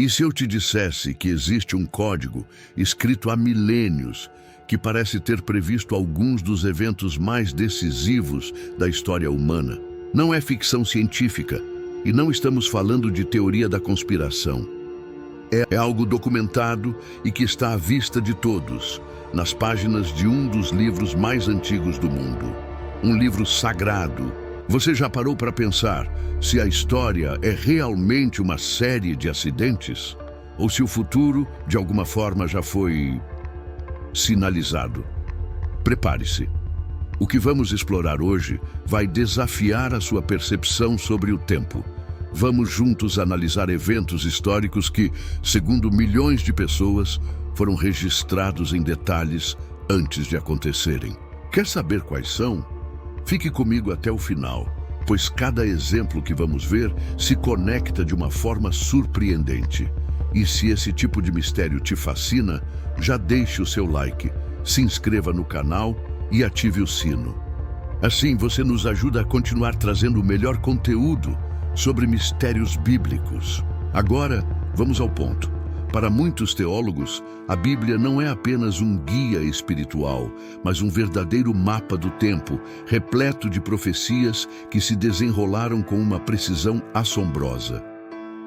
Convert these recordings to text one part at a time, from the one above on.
E se eu te dissesse que existe um código escrito há milênios que parece ter previsto alguns dos eventos mais decisivos da história humana? Não é ficção científica e não estamos falando de teoria da conspiração. É algo documentado e que está à vista de todos, nas páginas de um dos livros mais antigos do mundo. Um livro sagrado. Você já parou para pensar se a história é realmente uma série de acidentes? Ou se o futuro, de alguma forma, já foi sinalizado? Prepare-se. O que vamos explorar hoje vai desafiar a sua percepção sobre o tempo. Vamos juntos analisar eventos históricos que, segundo milhões de pessoas, foram registrados em detalhes antes de acontecerem. Quer saber quais são? Fique comigo até o final, pois cada exemplo que vamos ver se conecta de uma forma surpreendente. E se esse tipo de mistério te fascina, já deixe o seu like, se inscreva no canal e ative o sino. Assim você nos ajuda a continuar trazendo o melhor conteúdo sobre mistérios bíblicos. Agora, vamos ao ponto. Para muitos teólogos, a Bíblia não é apenas um guia espiritual, mas um verdadeiro mapa do tempo, repleto de profecias que se desenrolaram com uma precisão assombrosa.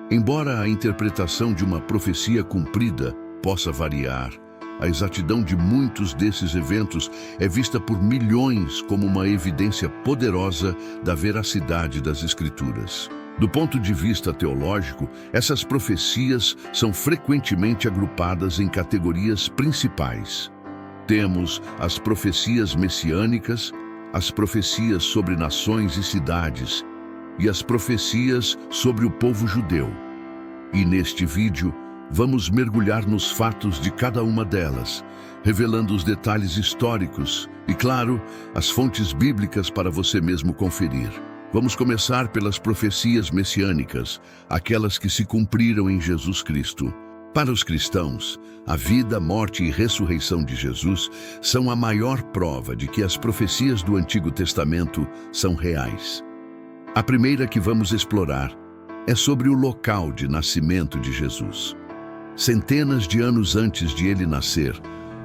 Embora a interpretação de uma profecia cumprida possa variar, a exatidão de muitos desses eventos é vista por milhões como uma evidência poderosa da veracidade das Escrituras. Do ponto de vista teológico, essas profecias são frequentemente agrupadas em categorias principais. Temos as profecias messiânicas, as profecias sobre nações e cidades, e as profecias sobre o povo judeu. E neste vídeo, vamos mergulhar nos fatos de cada uma delas, revelando os detalhes históricos e, claro, as fontes bíblicas para você mesmo conferir. Vamos começar pelas profecias messiânicas, aquelas que se cumpriram em Jesus Cristo. Para os cristãos, a vida, morte e ressurreição de Jesus são a maior prova de que as profecias do Antigo Testamento são reais. A primeira que vamos explorar é sobre o local de nascimento de Jesus. Centenas de anos antes de ele nascer,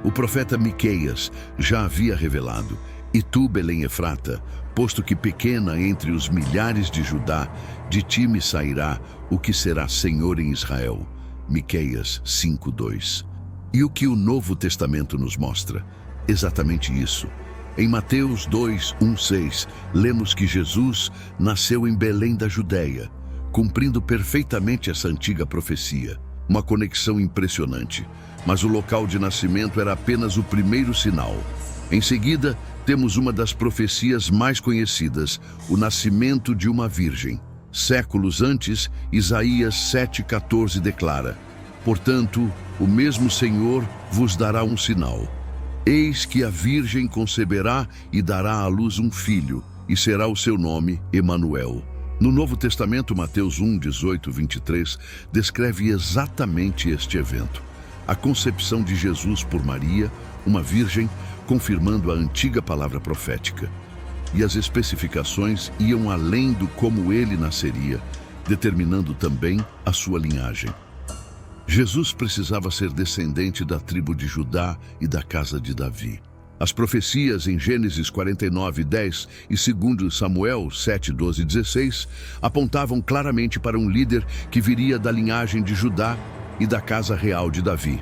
o profeta Miqueias já havia revelado: "E tu, Belém Efrata, posto que pequena entre os milhares de Judá, de ti me sairá o que será Senhor em Israel." Miqueias 5:2. E o que o Novo Testamento nos mostra? Exatamente isso. Em Mateus 2:1-6, lemos que Jesus nasceu em Belém da Judéia, cumprindo perfeitamente essa antiga profecia. Uma conexão impressionante, mas o local de nascimento era apenas o primeiro sinal. Em seguida, temos uma das profecias mais conhecidas, o nascimento de uma virgem. Séculos antes, Isaías 7:14 declara: "Portanto, o mesmo Senhor vos dará um sinal. Eis que a virgem conceberá e dará à luz um filho, e será o seu nome Emanuel." No Novo Testamento, Mateus 1:18-23, descreve exatamente este evento. A concepção de Jesus por Maria, uma virgem, confirmando a antiga palavra profética. E as especificações iam além do como ele nasceria, determinando também a sua linhagem. Jesus precisava ser descendente da tribo de Judá e da casa de Davi. As profecias em Gênesis 49:10 e 2 Samuel 7:12-16 apontavam claramente para um líder que viria da linhagem de Judá e da casa real de Davi.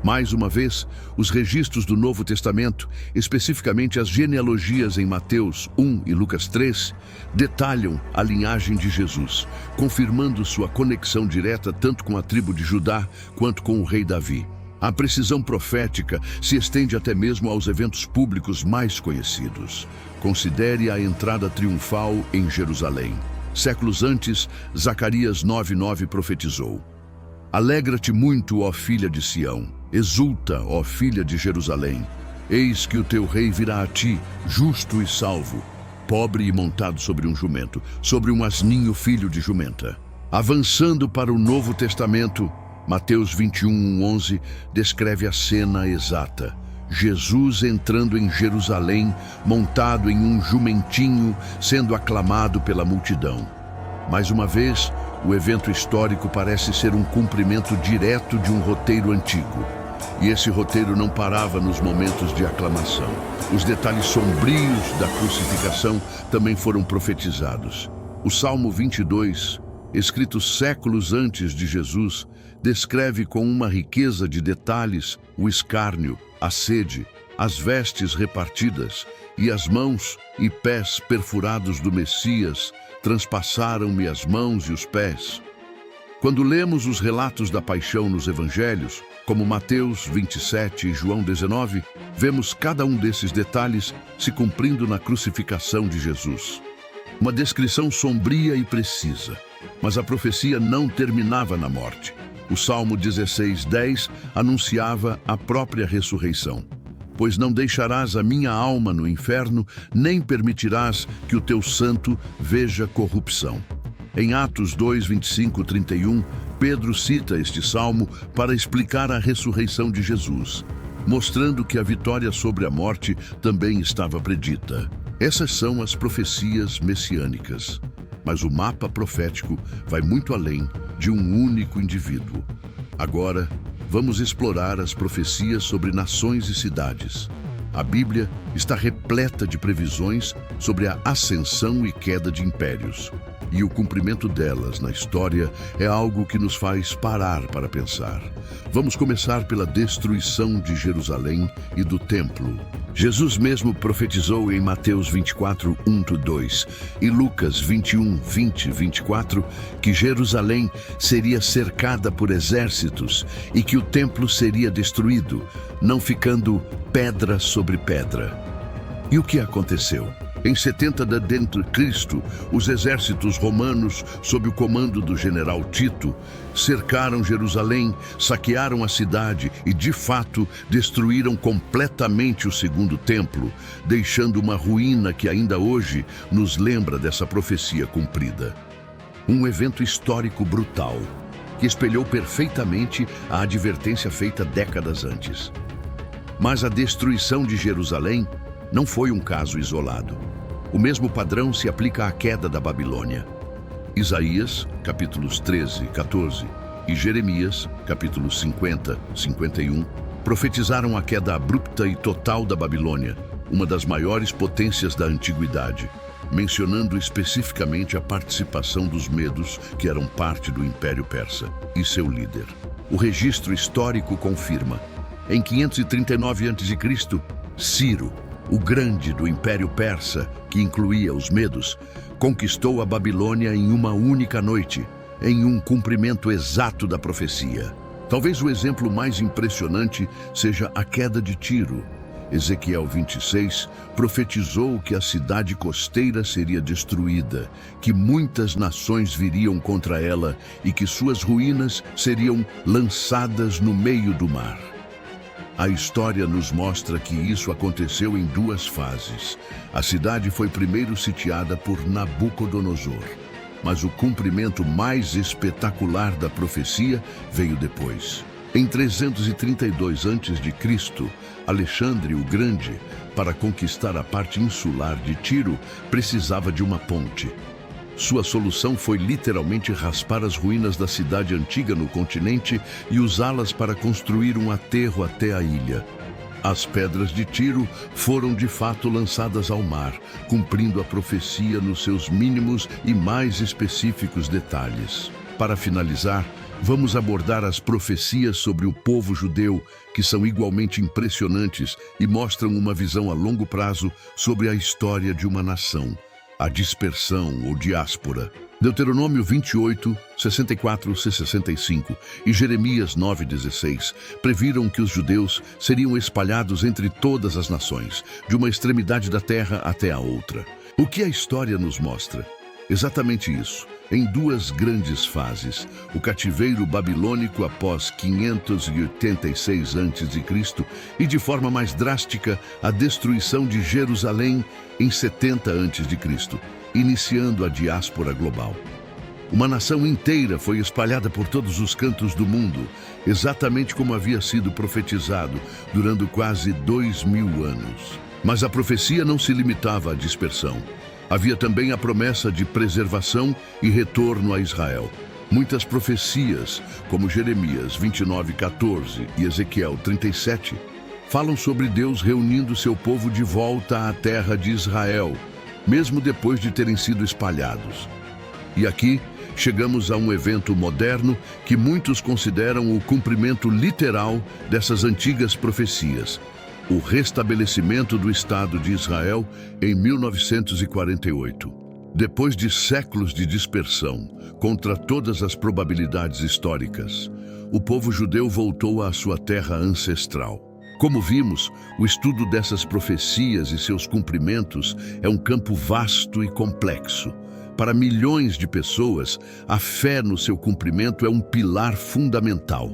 Mais uma vez, os registros do Novo Testamento, especificamente as genealogias em Mateus 1 e Lucas 3, detalham a linhagem de Jesus, confirmando sua conexão direta tanto com a tribo de Judá quanto com o rei Davi. A precisão profética se estende até mesmo aos eventos públicos mais conhecidos. Considere a entrada triunfal em Jerusalém. Séculos antes, Zacarias 9:9 profetizou: "Alegra-te muito, ó filha de Sião, exulta, ó filha de Jerusalém. Eis que o teu rei virá a ti, justo e salvo, pobre e montado sobre um jumento, sobre um asninho filho de jumenta." Avançando para o Novo Testamento, Mateus 21:11 descreve a cena exata. Jesus entrando em Jerusalém, montado em um jumentinho, sendo aclamado pela multidão. Mais uma vez, O evento histórico parece ser um cumprimento direto de um roteiro antigo. E esse roteiro não parava nos momentos de aclamação. Os detalhes sombrios da crucificação também foram profetizados. O Salmo 22, escrito séculos antes de Jesus, descreve com uma riqueza de detalhes o escárnio, a sede, as vestes repartidas e as mãos e pés perfurados do Messias transpassaram-me as mãos e os pés. Quando lemos os relatos da paixão nos evangelhos, como Mateus 27 e João 19, vemos cada um desses detalhes se cumprindo na crucificação de Jesus. Uma descrição sombria e precisa, mas a profecia não terminava na morte. O Salmo 16:10 anunciava a própria ressurreição. Pois não deixarás a minha alma no inferno, nem permitirás que o teu santo veja corrupção. Em Atos 2, 25, 31, Pedro cita este salmo para explicar a ressurreição de Jesus, mostrando que a vitória sobre a morte também estava predita. Essas são as profecias messiânicas. Mas o mapa profético vai muito além de um único indivíduo. Agora, vamos explorar as profecias sobre nações e cidades. A Bíblia está repleta de previsões sobre a ascensão e queda de impérios. E o cumprimento delas na história é algo que nos faz parar para pensar. Vamos começar pela destruição de Jerusalém e do templo. Jesus mesmo profetizou em Mateus 24, 1-2 e Lucas 21, 20, 24 que Jerusalém seria cercada por exércitos e que o templo seria destruído, não ficando pedra sobre pedra. E o que aconteceu? Em 70 d.C., os exércitos romanos, sob o comando do general Tito, cercaram Jerusalém, saquearam a cidade e, de fato, destruíram completamente o segundo templo, deixando uma ruína que ainda hoje nos lembra dessa profecia cumprida. Um evento histórico brutal, que espelhou perfeitamente a advertência feita décadas antes. Mas a destruição de Jerusalém não foi um caso isolado. O mesmo padrão se aplica à queda da Babilônia. Isaías, capítulos 13 e 14, e Jeremias, capítulos 50 e 51, profetizaram a queda abrupta e total da Babilônia, uma das maiores potências da antiguidade, mencionando especificamente a participação dos medos, que eram parte do Império Persa, e seu líder. O registro histórico confirma. Em 539 a.C., Ciro, o grande do Império Persa, que incluía os medos, conquistou a Babilônia em uma única noite, em um cumprimento exato da profecia. Talvez o exemplo mais impressionante seja a queda de Tiro. Ezequiel 26 profetizou que a cidade costeira seria destruída, que muitas nações viriam contra ela e que suas ruínas seriam lançadas no meio do mar. A história nos mostra que isso aconteceu em duas fases. A cidade foi primeiro sitiada por Nabucodonosor, mas o cumprimento mais espetacular da profecia veio depois. Em 332 a.C., Alexandre o Grande, para conquistar a parte insular de Tiro, precisava de uma ponte. Sua solução foi literalmente raspar as ruínas da cidade antiga no continente e usá-las para construir um aterro até a ilha. As pedras de Tiro foram de fato lançadas ao mar, cumprindo a profecia nos seus mínimos e mais específicos detalhes. Para finalizar, vamos abordar as profecias sobre o povo judeu, que são igualmente impressionantes e mostram uma visão a longo prazo sobre a história de uma nação. A dispersão ou diáspora. Deuteronômio 28, 64-65 e Jeremias 9:16 previram que os judeus seriam espalhados entre todas as nações, de uma extremidade da terra até a outra. O que a história nos mostra? Exatamente isso. Em duas grandes fases, o cativeiro babilônico após 586 a.C. e, de forma mais drástica, a destruição de Jerusalém em 70 a.C., iniciando a diáspora global. Uma nação inteira foi espalhada por todos os cantos do mundo, exatamente como havia sido profetizado, durante quase 2000 anos. Mas a profecia não se limitava à dispersão. Havia também a promessa de preservação e retorno a Israel. Muitas profecias, como Jeremias 29:14 e Ezequiel 37, falam sobre Deus reunindo seu povo de volta à terra de Israel, mesmo depois de terem sido espalhados. E aqui chegamos a um evento moderno que muitos consideram o cumprimento literal dessas antigas profecias: o restabelecimento do Estado de Israel em 1948. Depois de séculos de dispersão, contra todas as probabilidades históricas, o povo judeu voltou à sua terra ancestral. Como vimos, o estudo dessas profecias e seus cumprimentos é um campo vasto e complexo. Para milhões de pessoas, a fé no seu cumprimento é um pilar fundamental.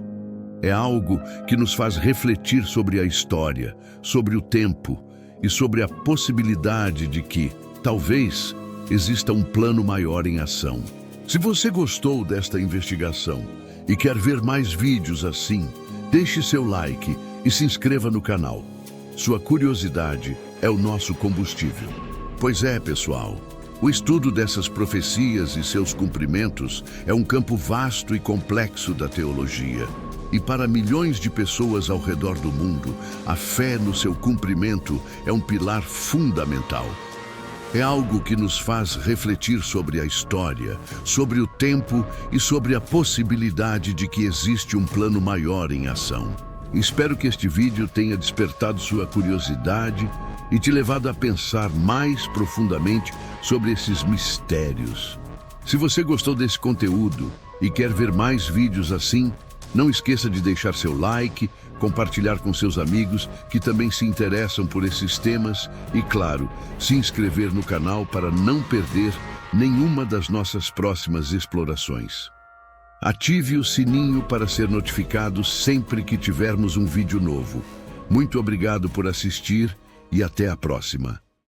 É algo que nos faz refletir sobre a história, sobre o tempo e sobre a possibilidade de que, talvez, exista um plano maior em ação. Se você gostou desta investigação e quer ver mais vídeos assim, deixe seu like e se inscreva no canal. Sua curiosidade é o nosso combustível. Pois é, pessoal, o estudo dessas profecias e seus cumprimentos é um campo vasto e complexo da teologia. E para milhões de pessoas ao redor do mundo, a fé no seu cumprimento é um pilar fundamental. É algo que nos faz refletir sobre a história, sobre o tempo e sobre a possibilidade de que existe um plano maior em ação. Espero que este vídeo tenha despertado sua curiosidade e te levado a pensar mais profundamente sobre esses mistérios. Se você gostou desse conteúdo e quer ver mais vídeos assim, não esqueça de deixar seu like, compartilhar com seus amigos que também se interessam por esses temas e, claro, se inscrever no canal para não perder nenhuma das nossas próximas explorações. Ative o sininho para ser notificado sempre que tivermos um vídeo novo. Muito obrigado por assistir e até a próxima.